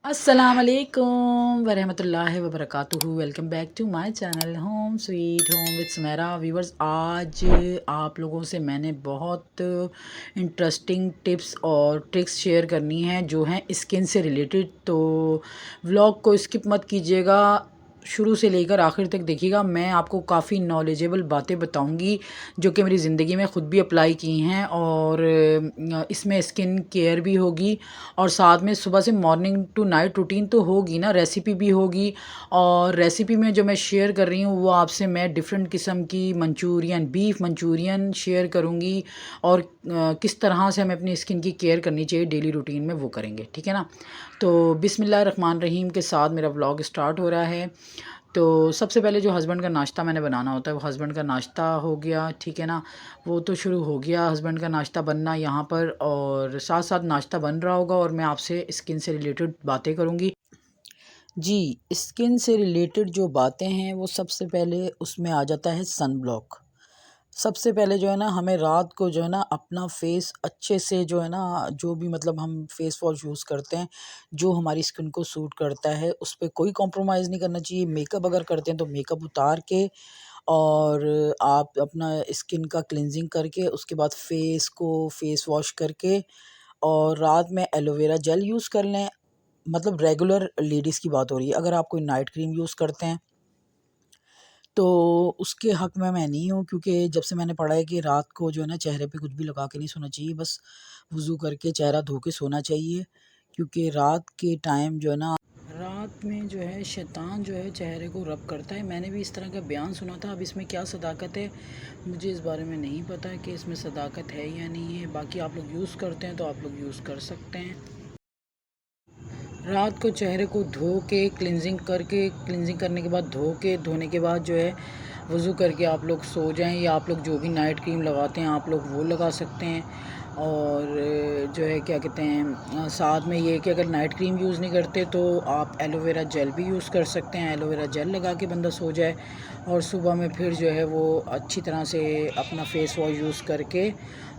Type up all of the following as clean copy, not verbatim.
अस्सलामुअलैकुम वरहमतुल्लाहि वबरकातुहू। Welcome back to my channel home sweet home with Sumera viewers. आज आप लोगों से मैंने बहुत इंटरेस्टिंग टिप्स और ट्रिक्स शेयर करनी है जो हैं स्किन से रिलेटेड। तो व्लॉग को स्किप मत कीजिएगा, शुरू से लेकर आखिर तक देखिएगा। मैं आपको काफ़ी नॉलेजेबल बातें बताऊंगी जो कि मेरी ज़िंदगी में ख़ुद भी अप्लाई की हैं, और इसमें स्किन केयर भी होगी और साथ में सुबह से मॉर्निंग टू नाइट रूटीन तो होगी ना, रेसिपी भी होगी। और रेसिपी में जो मैं शेयर कर रही हूँ वो आपसे मैं डिफरेंट किस्म की मंचूरियन, बीफ मंचूरियन शेयर करूँगी, और किस तरह से हमें अपनी स्किन की केयर करनी चाहिए डेली रूटीन में वो करेंगे, ठीक है ना। तो बिस्मिल्लाह रहमान रहीम के साथ मेरा व्लॉग स्टार्ट हो रहा है। तो सबसे पहले जो हस्बैंड का नाश्ता मैंने बनाना होता है वो हस्बैंड का नाश्ता हो गया, ठीक है ना। वो तो शुरू हो गया हस्बैंड का नाश्ता बनना यहाँ पर, और साथ साथ नाश्ता बन रहा होगा और मैं आपसे स्किन से रिलेटेड बातें करूँगी। जी, स्किन से रिलेटेड जो बातें हैं वो सबसे पहले उसमें आ जाता है सन ब्लॉक। सबसे पहले जो है ना, हमें रात को जो है ना अपना फेस अच्छे से जो है ना, जो भी मतलब हम फेस वॉश यूज़ करते हैं जो हमारी स्किन को सूट करता है उस पे कोई कॉम्प्रोमाइज़ नहीं करना चाहिए। मेकअप अगर करते हैं तो मेकअप उतार के, और आप अपना स्किन का क्लिनजिंग करके उसके बाद फेस को फेस वॉश करके, और रात में एलोवेरा जेल यूज़ कर लें। मतलब रेगुलर लेडीज़ की बात हो रही है। अगर आप कोई नाइट क्रीम यूज़ करते हैं तो उसके हक़ में मैं नहीं हूँ, क्योंकि जब से मैंने पढ़ा है कि रात को जो है ना चेहरे पे कुछ भी लगा के नहीं सोना चाहिए, बस वज़ू करके चेहरा धो के सोना चाहिए। क्योंकि रात के टाइम जो है ना, रात में जो है शैतान जो है चेहरे को रब करता है। मैंने भी इस तरह का बयान सुना था। अब इसमें क्या सदाकत है मुझे इस बारे में नहीं पता कि इसमें सदाकत है या नहीं है। बाकी आप लोग यूज़ करते हैं तो आप लोग यूज़ कर सकते हैं। रात को चेहरे को धो के क्लिनजिंग करके, क्लिनजिंग करने के बाद धोने के बाद जो है वज़ू करके आप लोग सो जाएं, या आप लोग जो भी नाइट क्रीम लगाते हैं आप लोग वो लगा सकते हैं। और जो है क्या कहते हैं, साथ में ये कि अगर नाइट क्रीम यूज़ नहीं करते तो आप एलोवेरा जेल भी यूज़ कर सकते हैं। एलोवेरा जेल लगा के बंदा सो जाए, और सुबह में फिर जो है वो अच्छी तरह से अपना फेस वॉश यूज़ करके,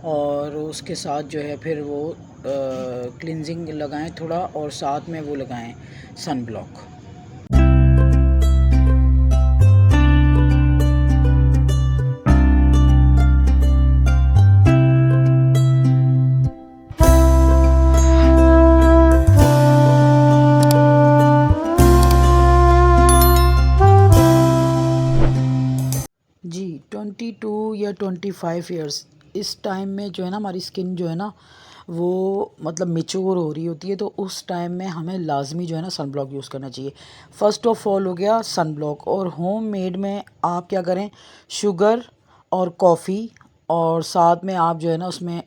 और उसके साथ जो है फिर वो क्लिनजिंग लगाएं थोड़ा, और साथ में वो लगाएं सन ब्लॉक। जी, 22 या 25 इयर्स इस टाइम में जो है ना हमारी स्किन जो है ना वो मतलब मैच्योर हो रही होती है। तो उस टाइम में हमें लाजमी जो है ना सन ब्लॉक यूज़ करना चाहिए। फ़र्स्ट ऑफ ऑल हो गया सन ब्लॉक। और होम मेड में आप क्या करें, शुगर और कॉफ़ी, और साथ में आप जो है ना उसमें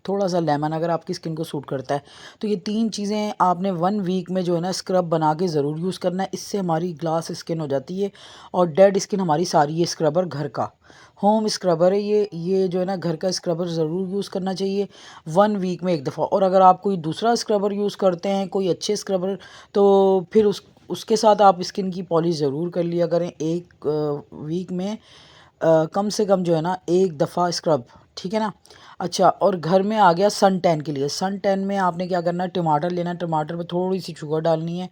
थोड़ा सा लेमन, अगर आपकी स्किन को सूट करता है तो ये 3 चीज़ें आपने 1 वीक में जो है ना स्क्रब बना के ज़रूर यूज़ करना है। इससे हमारी ग्लास स्किन हो जाती है, और डेड स्किन हमारी सारी, ये स्क्रबर घर का होम स्क्रबर है। ये जो है ना घर का स्क्रबर ज़रूर यूज़ करना चाहिए 1 वीक में एक दफ़ा। और अगर आप कोई दूसरा स्क्रबर यूज़ करते हैं, कोई अच्छे स्क्रबर, तो फिर उसके साथ आप स्किन की पॉलिश ज़रूर कर लिया करें एक वीक में कम से कम जो है ना एक दफ़ा स्क्रब, ठीक है ना। अच्छा, और घर में आ गया सन टैन के लिए। सन टैन में आपने क्या करना है, टमाटर लेना है, टमाटर में थोड़ी सी शुगर डालनी है,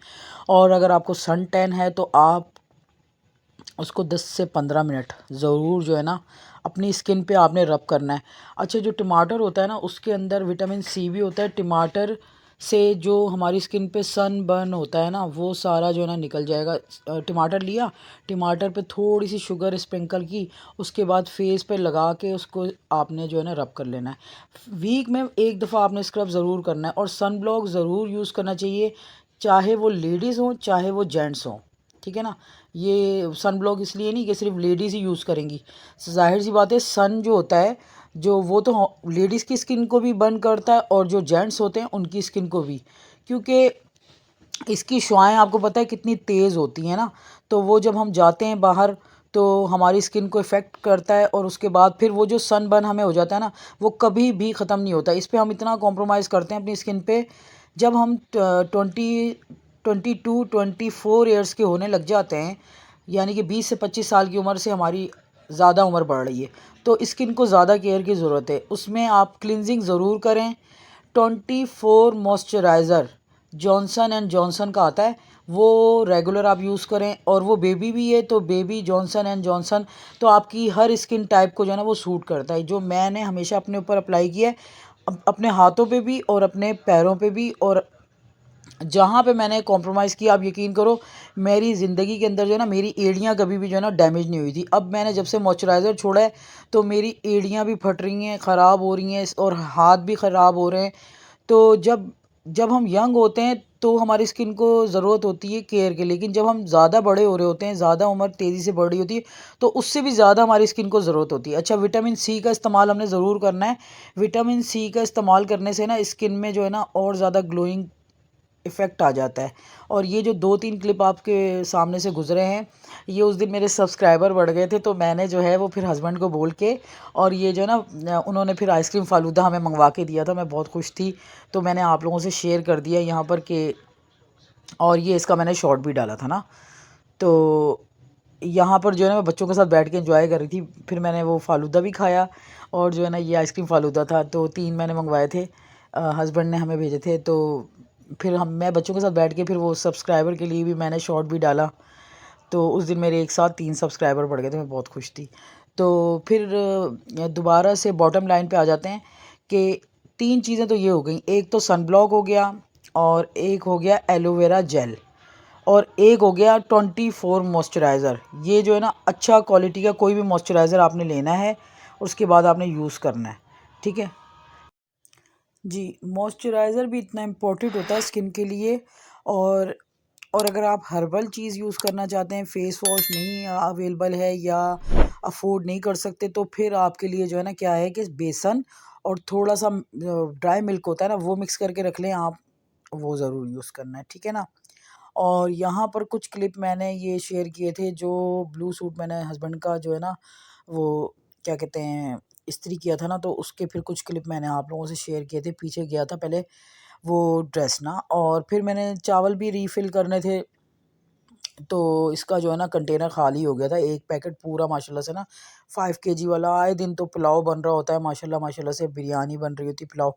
और अगर आपको सन टैन है तो आप उसको 10 से 15 मिनट ज़रूर जो है ना अपनी स्किन पे आपने रब करना है। अच्छा, जो टमाटर होता है ना उसके अंदर विटामिन सी भी होता है। टमाटर से जो हमारी स्किन पे सन बर्न होता है ना वो सारा जो है ना निकल जाएगा। टमाटर लिया, टमाटर पे थोड़ी सी शुगर स्प्रिंकल की, उसके बाद फेस पे लगा के उसको आपने जो है ना रब कर लेना है। वीक में एक दफ़ा आपने स्क्रब ज़रूर करना है, और सन ब्लॉक ज़रूर यूज़ करना चाहिए, चाहे वो लेडीज़ हों चाहे वो जेंट्स हों, ठीक है ना। ये सन ब्लॉक इसलिए नहीं कि सिर्फ लेडीज़ ही यूज़ करेंगी। ज़ाहिर सी बात है, सन जो होता है जो वो तो लेडीज़ की स्किन को भी बर्न करता है, और जो जेंट्स होते हैं उनकी स्किन को भी, क्योंकि इसकी शुआएं आपको पता है कितनी तेज़ होती हैं ना। तो वो जब हम जाते हैं बाहर तो हमारी स्किन को इफ़ेक्ट करता है, और उसके बाद फिर वो जो सन बर्न हमें हो जाता है ना वो कभी भी ख़त्म नहीं होता। इस पे हम इतना कॉम्प्रोमाइज़ करते हैं अपनी स्किन पे। जब हम 22-24 ईयर्स के होने लग जाते हैं, यानी कि 20 से 25 साल की उम्र से हमारी ज़्यादा उम्र बढ़ रही है, तो स्किन को ज़्यादा केयर की ज़रूरत है। उसमें आप क्लिनजिंग ज़रूर करें, 24 मॉइस्चराइज़र जॉनसन एंड जॉनसन का आता है, वो रेगुलर आप यूज़ करें। और वो बेबी भी है तो बेबी जॉनसन एंड जॉनसन तो आपकी हर स्किन टाइप को जो है ना वो सूट करता है। जो मैंने हमेशा अपने ऊपर अप्लाई किया है, अपने हाथों पे भी और अपने पैरों पे भी, और जहाँ पे मैंने कॉम्प्रोमाइज़ किया, आप यकीन करो मेरी ज़िंदगी के अंदर जो है ना मेरी एड़ियाँ कभी भी जो है ना डैमेज नहीं हुई थी। अब मैंने जब से मॉइस्चराइज़र छोड़ा है तो मेरी एड़ियाँ भी फट रही हैं, ख़राब हो रही हैं और हाथ भी ख़राब हो रहे हैं। तो जब जब हम यंग होते हैं तो हमारी स्किन को ज़रूरत होती है केयर की, लेकिन जब हम ज़्यादा बड़े हो रहे होते हैं, ज़्यादा उम्र तेज़ी से बढ़ रही होती है, तो उससे भी ज़्यादा हमारी स्किन को ज़रूरत होती है। अच्छा, विटामिन सी का इस्तेमाल हमने ज़रूर करना है। विटामिन सी का इस्तेमाल करने से ना स्किन में जो है ना और ज़्यादा ग्लोइंग इफ़ेक्ट आ जाता है। और ये जो 2-3 क्लिप आपके सामने से गुज़रे हैं, ये उस दिन मेरे सब्सक्राइबर बढ़ गए थे, तो मैंने जो है वो फिर हस्बैंड को बोल के, और ये जो है ना उन्होंने फिर आइसक्रीम फ़ालूदा हमें मंगवा के दिया था। मैं बहुत खुश थी, तो मैंने आप लोगों से शेयर कर दिया यहाँ पर कि, और ये इसका मैंने शॉर्ट भी डाला था ना। तो यहाँ पर जो है ना मैं बच्चों के साथ बैठ के एंजॉय कर रही थी। फिर मैंने वो फ़ालूदा भी खाया, और जो है ना ये आइसक्रीम फ़ालूदा था, तो 3 मैंने मंगवाए थे। हस्बैंड ने हमें भेजे थे, तो फिर हम मैं बच्चों के साथ बैठ के फिर वो सब्सक्राइबर के लिए भी मैंने शॉर्ट भी डाला। तो उस दिन मेरे एक साथ 3 सब्सक्राइबर बढ़ गए थे, मैं बहुत खुश थी। तो फिर दोबारा से बॉटम लाइन पे आ जाते हैं कि 3 चीज़ें तो ये हो गई। एक तो सन ब्लॉक हो गया, और एक हो गया एलोवेरा जेल, और एक हो गया 24 मॉइस्चराइज़र। ये जो है ना अच्छा क्वालिटी का कोई भी मॉइस्चराइज़र आपने लेना है, उसके बाद आपने यूज़ करना है, ठीक है। जी, मॉइस्चराइज़र भी इतना इम्पोर्टेंट होता है स्किन के लिए। और अगर आप हर्बल चीज़ यूज़ करना चाहते हैं, फेस वॉश नहीं अवेलेबल है या अफोर्ड नहीं कर सकते, तो फिर आपके लिए जो है ना क्या है कि बेसन और थोड़ा-सा ड्राई मिल्क होता है ना, वो मिक्स करके रख लें आप, वो ज़रूर यूज़ करना है, ठीक है ना। और यहाँ पर कुछ क्लिप मैंने ये शेयर किए थे, जो ब्लू सूट मैंने हस्बैंड का जो है ना वो क्या कहते हैं इस्त्री किया था ना, तो उसके फिर कुछ क्लिप मैंने आप लोगों से शेयर किए थे। पीछे गया था पहले वो ड्रेस ना, और फिर मैंने चावल भी रीफ़िल करने थे, तो इसका जो है ना कंटेनर खाली हो गया था। एक पैकेट पूरा माशाल्लाह से ना 5 केजी वाला, आए दिन तो पुलाव बन रहा होता है माशाल्लाह माशाल्लाह से, बिरयानी बन रही होती है, पुलाव।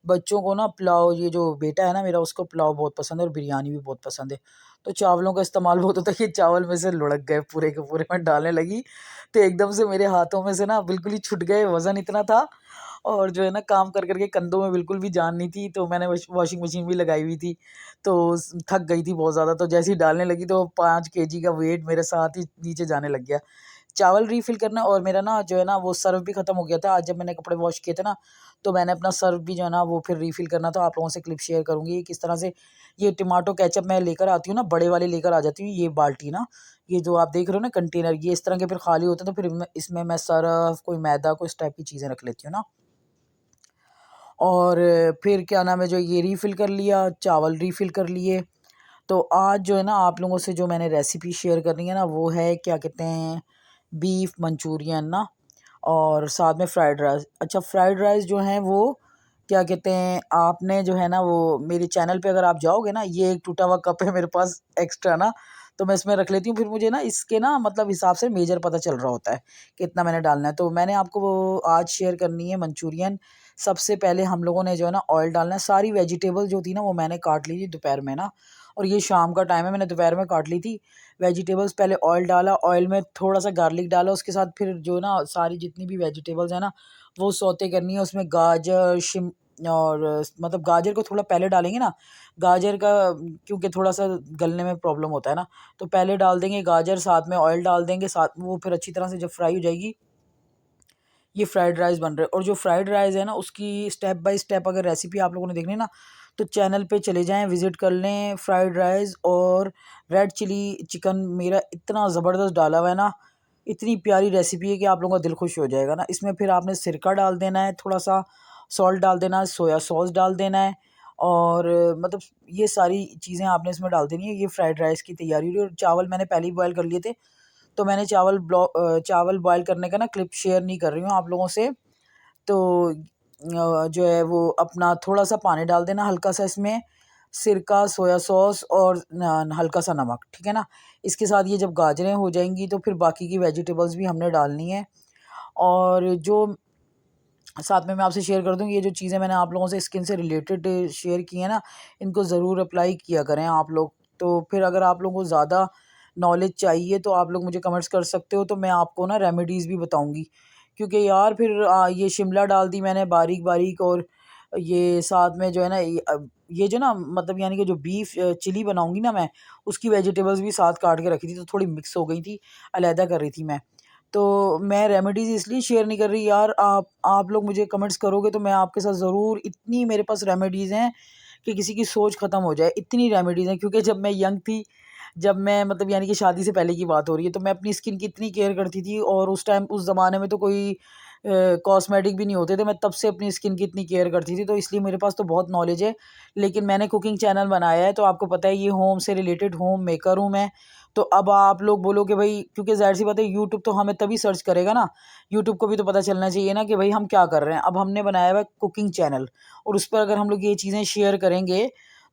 बच्चों को ना पुलाव, ये जो बेटा है ना मेरा, उसको पुलाव बहुत पसंद है और बिरयानी भी बहुत पसंद है। तो चावलों का इस्तेमाल बहुत होता है कि चावल में से लुढ़क गए पूरे के पूरे, मैं डालने लगी तो एकदम से मेरे हाथों में से ना बिल्कुल ही छूट गए, वज़न इतना था। और जो है ना काम कर के कंधों में बिल्कुल भी जान नहीं थी, तो मैंने वॉशिंग मशीन भी लगाई हुई थी, तो थक गई थी बहुत ज़्यादा, तो जैसे ही डालने लगी तो 5 केजी का वेट मेरे साथ ही नीचे जाने लग गया। चावल रीफ़िल करना, और मेरा ना जो है ना वो सर्फ़ भी ख़त्म हो गया था। आज जब मैंने कपड़े वॉश किए थे ना, तो मैंने अपना सर्फ़ भी जो है ना वो फिर रीफ़िल करना था। आप लोगों से क्लिप शेयर करूँगी किस तरह से ये टमाटो केचअप मैं लेकर आती हूँ ना, बड़े वाले लेकर आ जाती हूँ, ये बाल्टी ना, ये जो आप देख रहे हो ना कंटेनर, ये इस तरह के फिर खाली होते हैं, तो फिर मैं इसमें मैं सर्फ़, कोई मैदा, कोई इस टाइप की चीज़ें रख लेती हूँ ना। और फिर क्या नाम है, जो ये रीफ़िल कर लिया, चावल रीफ़िल कर लिए। तो आज जो है ना आप लोगों से जो मैंने रेसिपी शेयर करनी है ना, वो है क्या कहते हैं बीफ मंचूरियन ना, और साथ में फ्राइड राइस। अच्छा, फ्राइड राइस जो है वो क्या कहते हैं, आपने जो है ना वो मेरे चैनल पे अगर आप जाओगे ना, ये एक टूटा हुआ कप है मेरे पास एक्स्ट्रा ना, तो मैं इसमें रख लेती हूँ। फिर मुझे ना इसके ना मतलब हिसाब से मेजर पता चल रहा होता है कि इतना मैंने डालना है। तो मैंने आपको वो आज शेयर करनी है मंचूरियन। सबसे पहले हम लोगों ने जो है ना ऑयल डालना है। सारी वेजिटेबल जो थी ना वो मैंने काट ली थी दोपहर में ना, और ये शाम का टाइम है, मैंने दोपहर में काट ली थी वेजिटेबल्स। पहले ऑयल डाला, ऑयल में थोड़ा-सा गार्लिक डाला, उसके साथ फिर जो ना सारी जितनी भी वेजिटेबल्स हैं ना, वो सौते करनी है। उसमें गाजर, और मतलब गाजर को थोड़ा पहले डालेंगे ना, गाजर का क्योंकि थोड़ा-सा गलने में प्रॉब्लम होता है ना, तो पहले डाल देंगे गाजर, साथ में ऑयल डाल देंगे, साथ वो फिर अच्छी तरह से जब फ्राई हो जाएगी, ये फ्राइड राइस बन रहा है। और जो फ्राइड राइस है ना, उसकी स्टेप बाय स्टेप अगर रेसिपी आप लोगों ने देखनी है ना, तो चैनल पे चले जाएँ, विज़िट कर लें। फ्राइड राइस और रेड चिली चिकन मेरा इतना ज़बरदस्त डाला हुआ है ना, इतनी प्यारी रेसिपी है कि आप लोगों का दिल खुश हो जाएगा ना। इसमें फिर आपने सिरका डाल देना है, थोड़ा-सा सॉल्ट डाल देना है, सोया सॉस डाल देना है, और मतलब ये सारी चीज़ें आपने इसमें डाल देनी है। ये फ्राइड राइस की तैयारी हो रही है। और चावल मैंने पहले ही बॉयल कर लिए थे, तो मैंने चावल बॉयल करने का ना क्लिप शेयर नहीं कर रही हूँ आप लोगों से। तो जो है वो अपना थोड़ा-सा पानी डाल देना, हल्का-सा इसमें सिरका, सोया सॉस और न हल्का-सा नमक, ठीक है ना? इसके साथ ये जब गाजरें हो जाएँगी तो फिर बाकी की वेजिटेबल्स भी हमने डालनी है। और जो साथ में मैं आपसे शेयर कर दूँ कि ये जो चीज़ें मैंने आप लोगों से स्किन से रिलेटेड शेयर की हैं ना, इनको ज़रूर अप्लाई किया करें आप लोग। तो फिर अगर आप लोगों को ज़्यादा नॉलेज चाहिए तो आप लोग मुझे कमेंट्स कर सकते हो, तो मैं आपको ना रेमेडीज़ भी बताऊँगी। क्योंकि यार फिर ये शिमला डाल दी मैंने बारीक-बारीक, और ये साथ में जो है ना ये जो ना मतलब यानी कि जो बीफ चिली बनाऊँगी ना मैं, उसकी वेजिटेबल्स भी साथ काट के रखी थी, तो थोड़ी मिक्स हो गई थी, अलहदा कर रही थी मैं। तो मैं रेमेडीज़ इसलिए शेयर नहीं कर रही यार, आप लोग मुझे कमेंट्स करोगे तो मैं आपके साथ ज़रूर, इतनी मेरे पास रेमेडीज़ हैं कि किसी की सोच ख़त्म हो जाए, इतनी रेमेडीज़ हैं। क्योंकि जब मैं यंग थी, जब मैं मतलब यानी कि शादी से पहले की बात हो रही है, तो मैं अपनी स्किन की इतनी केयर करती थी, और उस टाइम उस ज़माने में तो कोई कॉस्मेटिक भी नहीं होते थे। मैं तब से अपनी स्किन की इतनी केयर करती थी, तो इसलिए मेरे पास तो बहुत नॉलेज है। लेकिन मैंने कुकिंग चैनल बनाया है, तो आपको पता है ये होम से रिलेटेड होम मेकर हूँ मैं। तो अब आप लोग बोलोगे भाई, क्योंकि ज़ाहिर-सी बात है यूट्यूब तो हमें तभी सर्च करेगा ना, यूट्यूब को भी तो पता चलना चाहिए ना कि भाई हम क्या कर रहे हैं। अब हमने बनाया हुआ है कुकिंग चैनल, और उस पर अगर हम लोग ये चीज़ें शेयर करेंगे,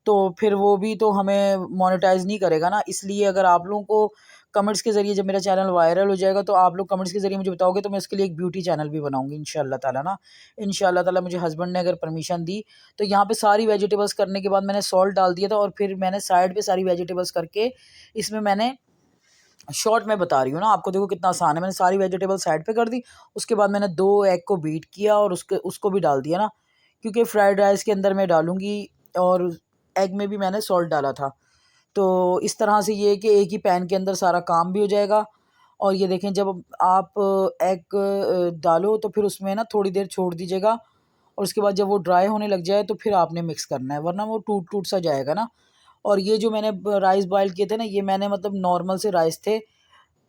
तो फिर वो भी तो हमें मोनेटाइज़ नहीं करेगा ना। इसलिए अगर आप लोगों को कमेंट्स के ज़रिए जब मेरा चैनल वायरल हो जाएगा, तो आप लोग कमेंट्स के ज़रिए मुझे बताओगे, तो मैं उसके लिए एक ब्यूटी चैनल भी बनाऊँगी इंशाअल्लाह ताला ना। इंशाअल्लाह ताला मुझे हस्बैंड ने अगर परमिशन दी, तो यहाँ पे सारी वेजिटेबल्स करने के बाद मैंने सॉल्ट डाल दिया था, और फिर मैंने साइड पे सारी वेजिटेबल्स करके इसमें मैंने शॉर्ट में बता रही हूँ ना आपको, देखो कितना आसान है। मैंने सारी वेजिटेबल साइड पे कर दी, उसके बाद मैंने 2 एग को बीट किया और उसको भी डाल दिया ना, क्योंकि फ्राइड राइस के अंदर मैं डालूँगी, और एग में भी मैंने सॉल्ट डाला था। तो इस तरह से ये है कि एक ही पैन के अंदर सारा काम भी हो जाएगा। और ये देखें, जब आप एग डालो तो फिर उसमें ना थोड़ी देर छोड़ दीजिएगा, और उसके बाद जब वो ड्राई होने लग जाए तो फिर आपने मिक्स करना है, वरना वो टूट-टूट सा जाएगा ना। और ये जो मैंने राइस बॉयल किए थे ना, ये मैंने मतलब नॉर्मल से राइस थे।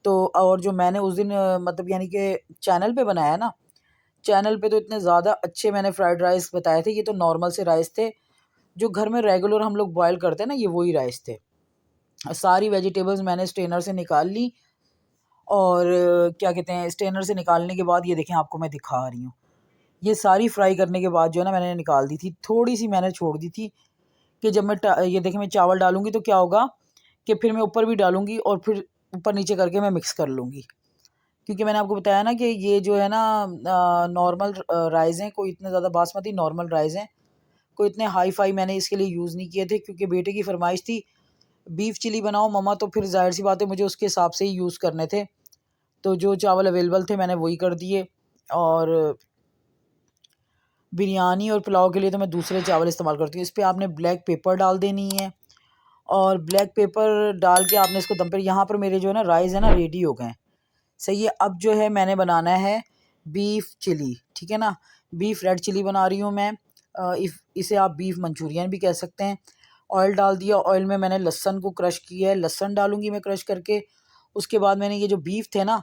तो और जो मैंने उस दिन मतलब यानी कि चैनल पे बनाया ना, चैनल पे तो इतने ज़्यादा अच्छे मैंने फ्राइड राइस बताए थे। ये तो नॉर्मल से राइस थे, जो घर में रेगुलर हम लोग बॉयल करते हैं ना, ये वही राइस थे। सारी वेजिटेबल्स मैंने स्ट्रेनर से निकाल ली, और क्या कहते हैं, स्ट्रेनर से निकालने के बाद ये देखें, आपको मैं दिखा रही हूँ। ये सारी फ्राई करने के बाद जो है ना, मैंने निकाल दी थी। थोड़ी-सी मैंने छोड़ दी थी कि जब ये देखें, मैं चावल डालूँगी तो क्या होगा कि फिर मैं ऊपर भी डालूँगी, और फिर ऊपर-नीचे करके मैं मिक्स कर लूँगी। क्योंकि मैंने आपको बताया ना कि ये जो है ना नॉर्मल राइस हैं, कोई इतने ज़्यादा बासमती नॉर्मल राइस हैं, कोई इतने हाई-फाई मैंने इसके लिए यूज़ नहीं किए थे, क्योंकि बेटे की फ़रमाइश थी बीफ चिली बनाओ मम्मा, तो फिर ज़ाहिर-सी बात है मुझे उसके हिसाब से ही यूज़ करने थे। तो जो चावल अवेलेबल थे मैंने वही कर दिए, और बिरयानी और पुलाव के लिए तो मैं दूसरे चावल इस्तेमाल करती हूँ। इस पे आपने ब्लैक पेपर डाल देनी है, और ब्लैक पेपर डाल के आपने इसको दम पे, यहाँ पर मेरे जो है ना राइस है ना रेडी हो गए हैं। सही है। अब जो है मैंने बनाना है बीफ चिली, ठीक है ना। बीफ रेड चिली बना रही हूँ मैं। इसे आप बीफ मंचूरियन भी कह सकते हैं। ऑयल डाल दिया, ऑयल में मैंने लहसुन को क्रश किया है, लहसुन डालूंगी मैं क्रश करके। उसके बाद मैंने ये जो बीफ थे ना,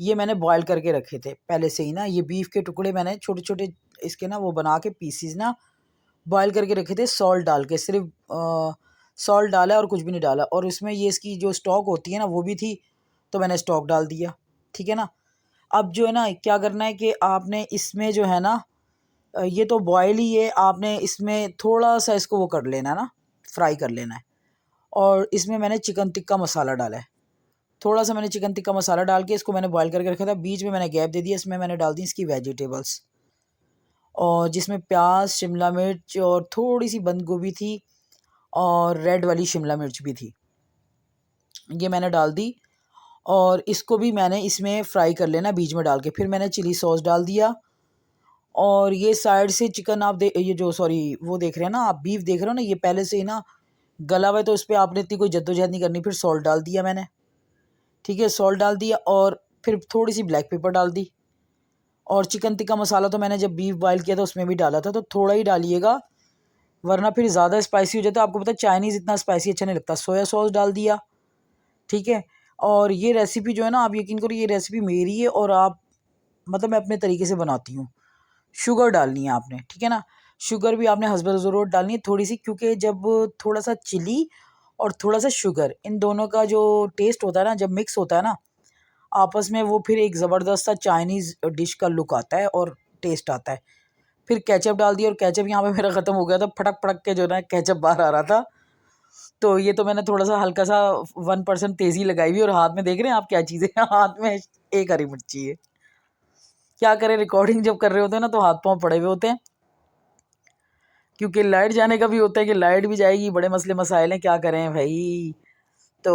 ये मैंने बॉयल करके रखे थे पहले से ही ना। ये बीफ के टुकड़े मैंने छोटे छोटे इसके ना वो बना के पीसीज ना बॉयल करके रखे थे, सॉल्ट डाल के, सिर्फ सॉल्ट डाला और कुछ भी नहीं डाला। और इसमें ये इसकी जो स्टॉक होती है ना वो भी थी, तो मैंने स्टॉक डाल दिया, ठीक है ना। अब जो है ना क्या करना है कि आपने इसमें जो है ना ये तो बॉयल ही है, आपने इसमें थोड़ा सा इसको वो कर लेना है ना, फ्राई कर लेना है। और इसमें मैंने चिकन टिक्का मसाला डाला है, थोड़ा सा मैंने चिकन टिक्का मसाला डाल के इसको मैंने बॉयल करके रखा था। बीच में मैंने गैप दे दिया, इसमें मैंने डाल दी इसकी वेजिटेबल्स, और जिसमें प्याज, शिमला मिर्च और थोड़ी सी बंद गोभी थी, और रेड वाली शिमला मिर्च भी थी, ये मैंने डाल दी। और इसको भी मैंने इसमें फ्राई कर लेना बीच में डाल के। फिर मैंने चिली सॉस डाल दिया, और ये साइड से चिकन आप ये जो सॉरी वो देख रहे हैं ना, आप बीफ देख रहे हो ना, ये पहले से ही ना गला हुआ है, तो इस पर आपने इतनी कोई जद्दोजहद नहीं करनी। फिर सॉल्ट डाल दिया मैंने, ठीक है, सॉल्ट डाल दिया, और फिर थोड़ी सी ब्लैक पेपर डाल दी। और चिकन टिक्का मसाला तो मैंने जब बीफ बॉयल किया था उसमें भी डाला था, तो थोड़ा ही डालिएगा, वरना फिर ज़्यादा स्पाइसी हो जाता है। आपको पता है चाइनीज़ इतना स्पाइसी अच्छा नहीं लगता। सोया सॉस डाल दिया, ठीक है। और ये रेसिपी जो है ना, आप यकीन करो ये रेसिपी मेरी है, और आप मतलब मैं अपने तरीके से बनाती हूँ। शुगर डालनी है आपने, ठीक है ना। शुगर भी आपने हस्बल ज़रूर डालनी है थोड़ी सी, क्योंकि जब थोड़ा सा चिली और थोड़ा सा शुगर, इन दोनों का जो टेस्ट होता है ना, जब मिक्स होता है ना आपस में, वो फिर एक ज़बरदस्त सा चाइनीज़ डिश का लुक आता है और टेस्ट आता है। फिर केचप डाल दिया, और केचप यहाँ पे मेरा ख़त्म हो गया था, फटक फटक के जो ना केचप बाहर आ रहा था। तो ये तो मैंने थोड़ा सा हल्का सा 1% तेज़ी लगाई हुई, और हाथ में देख रहे हैं आप क्या चीज़ है हाथ में एक हरी मिर्ची है। क्या करें, रिकॉर्डिंग जब कर रहे होते हैं ना तो हाथ पांव पड़े हुए होते हैं, क्योंकि लाइट जाने का भी होता है कि लाइट भी जाएगी, बड़े मसले मसाइल हैं, क्या करें भाई। तो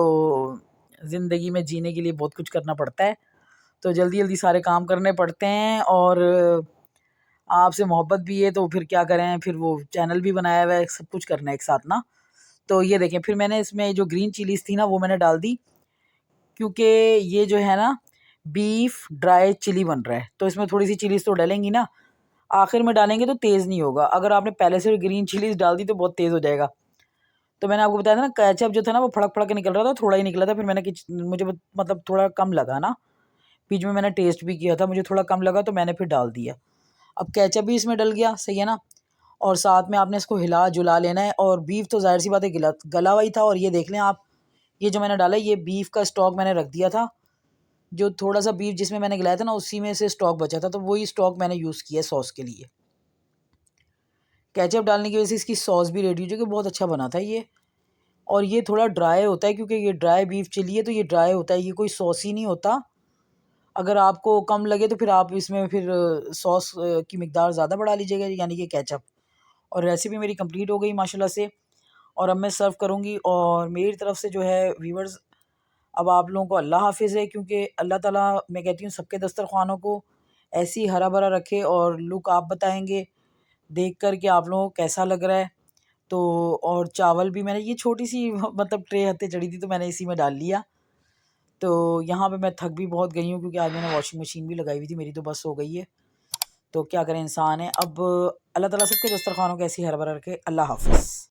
ज़िंदगी में जीने के लिए बहुत कुछ करना पड़ता है, तो जल्दी जल्दी सारे काम करने पड़ते हैं। और आपसे मोहब्बत भी है तो फिर क्या करें, फिर वो चैनल भी बनाया हुआ है, सब कुछ करना है एक साथ ना। तो ये देखें, फिर मैंने इसमें जो ग्रीन चिलीज़ थी ना वो मैंने डाल दी, क्योंकि ये जो है ना बीफ ड्राई चिली बन रहा है, तो इसमें थोड़ी सी चिलीज़ तो डालेंगी ना, आखिर में डालेंगे तो तेज़ नहीं होगा। अगर आपने पहले से ग्रीन चिलीज़ डाल दी तो बहुत तेज़ हो जाएगा। तो मैंने आपको बताया था ना, केचप जो था ना वो फड़क फड़क के निकल रहा था, थोड़ा ही निकला था। फिर मैंने मुझे मतलब थोड़ा कम लगा ना, बीच में मैंने टेस्ट भी किया था, मुझे थोड़ा कम लगा तो मैंने फिर डाल दिया। अब केचप भी इसमें डल गया, सही है ना। और साथ में आपने इसको हिला जुला लेना है। और बीफ तो ज़ाहिर सी बात है गला हुआ ही था। और ये देख लें आप, ये जो मैंने डाला है ये बीफ का स्टॉक मैंने रख दिया था, जो थोड़ा सा बीफ जिसमें मैंने गिलाया था ना उसी में से स्टॉक बचा था, तो वही स्टॉक मैंने यूज़ किया सॉस के लिए। केचप डालने की वजह से इसकी सॉस भी रेडी हो जाएगी, बहुत अच्छा बना था ये। और ये थोड़ा ड्राई होता है क्योंकि ये ड्राई बीफ चिली है, तो ये ड्राई होता है, ये कोई सॉसी नहीं होता। अगर आपको कम लगे तो फिर आप इसमें फिर सॉस की मिकदार ज़्यादा बढ़ा लीजिएगा, यानी कि केचप। और रेसिपी मेरी कंप्लीट हो गई माशाल्लाह से, और अब मैं सर्व करूँगी। और मेरी तरफ से जो है व्यूवर्स, अब आप लोगों को अल्लाह हाफ़िज़ है, क्योंकि अल्लाह ताला मैं कहती हूँ सबके दस्तरख़्वानों को ऐसे ही हरा भरा रखे। और लुक आप बताएंगे देख कर कि आप लोगों को कैसा लग रहा है। तो और चावल भी मैंने ये छोटी सी मतलब ट्रे हत्ते चढ़ी थी तो मैंने इसी में डाल लिया। तो यहाँ पे मैं थक भी बहुत गई हूँ, क्योंकि आज मैंने वॉशिंग मशीन भी लगाई हुई थी, मेरी तो बस हो गई है। तो क्या करें, इंसान है। अब अल्लाह ताला सबके दस्तरख़्वानों को ऐसे ही हरा भरा रखे। अल्लाह हाफ़िज़।